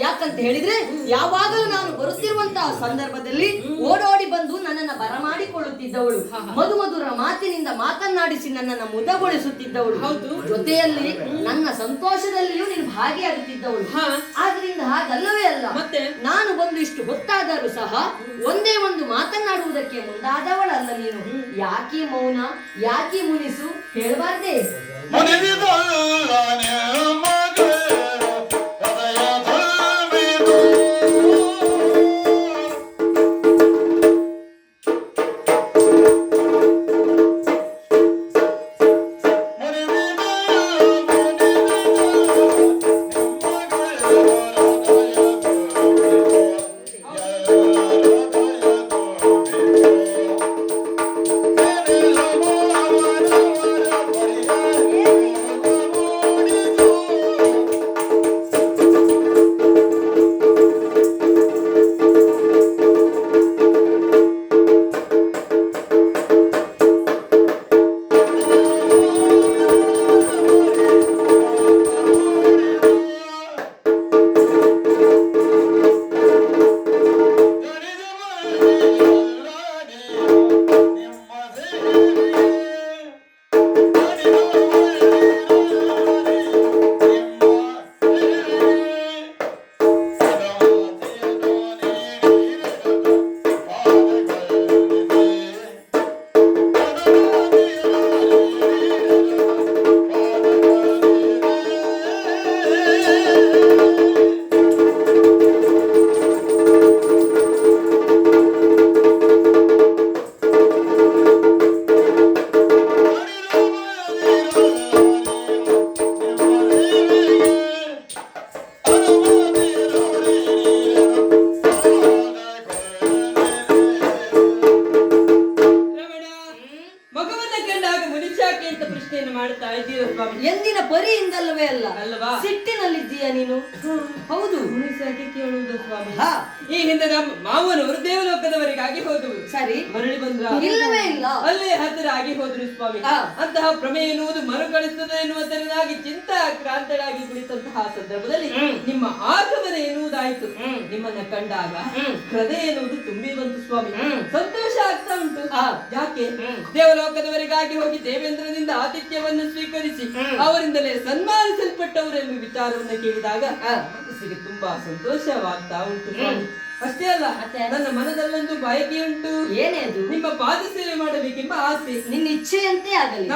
ಯಾಕಂತ ಹೇಳಿದ್ರೆ ಯಾವಾಗಲೂ ನಾನು ಬರುತ್ತಿರುವಂತಹ ಸಂದರ್ಭದಲ್ಲಿ ಓಡೋಡಿ ಬಂದು ನನ್ನನ್ನ ಬರಮಾಡಿಕೊಳ್ಳುತ್ತಿದ್ದವಳು, ಮಧುಮಧುರ ಮಾತಿನಿಂದ ಮಾತನಾಡಿಸಿ ನನ್ನನ್ನು ಮುದಗೊಳಿಸುತ್ತಿದ್ದವಳು, ಜೊತೆಯಲ್ಲಿ ನನ್ನ ಸಂತೋಷದಲ್ಲಿಯೂ ನೀನು ಭಾಗಿಯಾಗುತ್ತಿದ್ದವಳು. ಆದ್ರಿಂದ ಹಾಗಲ್ಲವೇ ಅಲ್ಲ, ಮತ್ತೆ ನಾನು ಬಂದು ಇಷ್ಟು ಹೊತ್ತಾದರೂ ಸಹ ಒಂದೇ ಒಂದು ಮಾತನಾಡುವುದಕ್ಕೆ ಮುಂದಾದವಳಲ್ಲ ನೀನು. ಯಾಕಿ ಮೌನ, ಯಾಕಿ ಮುನಿಸು ಹೇಳಬಾರ್ದೆ? ಎಂದಿನ ಪರಿಯಿಂದಲ್ಲವೇ ಅಲ್ವಾ? ಸಿಟ್ಟಿನಲ್ಲಿದ್ದೀಯಾ ನೀನು? ಹೌದು, ಕೇಳುವುದು ಸ್ವಾಮಿ. ಈ ಹಿಂದೆ ನಮ್ಮ ಮಾವನವರು ದೇವಲೋಕದವರಿಗಾಗಿ ಹೋದವರು, ಸರಿ ಮರಳಿ ಬಂದ್ರ? ಇಲ್ಲವೇ ಇಲ್ಲ, ಅಲ್ಲೇ ಹತ್ತಿರ ಆಗಿ ಹೋದ್ರು ಸ್ವಾಮಿ. ಅಂತಹ ಪ್ರಮೇಯ ಎನ್ನುವುದು ಮರುಕಳಿಸುತ್ತದೆ ಎನ್ನುವುದರಿಂದಾಗಿ ಚಿಂತಾಕ್ರಾಂತಳಾಗಿ ಕುಳಿತಂತಹ ಸಂದರ್ಭದಲ್ಲಿ ನಿಮ್ಮ ಆಗಮನ ಎನ್ನುವುದಾಯಿತು. ನಿಮ್ಮನ್ನ ಕಂಡಾಗ ಹೃದಯ ಎನ್ನುವುದು ತುಂಬಿ ಬಂತು ಸ್ವಾಮಿ. ಸಂತೋಷ ಆಗ್ತಾ ಉಂಟು. ಯಾಕೆ? ದೇವಲೋಕದವರಿಗಾಗಿ ಹೋಗಿ ದೇವೇಂದ್ರನಿಂದ ಆತಿಥ್ಯವನ್ನು ಸ್ವೀಕರಿಸಿ ಅವರಿಂದಲೇ ಸನ್ಮಾನಿಸಲ್ಪಟ್ಟವರೆಂಬ ವಿಚಾರವನ್ನು ಕೇಳಿದಾಗ ಮನಸ್ಸಿಗೆ ತುಂಬಾ ಸಂತೋಷವಾಗ್ತಾ ಉಂಟು. ಅಷ್ಟೇ ಅಲ್ಲ, ನನ್ನ ಮನದಲ್ಲೊಂದು ಬಯಕೆ ಉಂಟು. ಏನೇ ಅದು? ನಿಮ್ಮ ಪಾದ ಸೇವೆ ಮಾಡಬೇಕೆಂಬ ಆಸೆ. ನಿನ್ನ ಇಚ್ಛೆಯಂತೆ ಆಗಲಿ.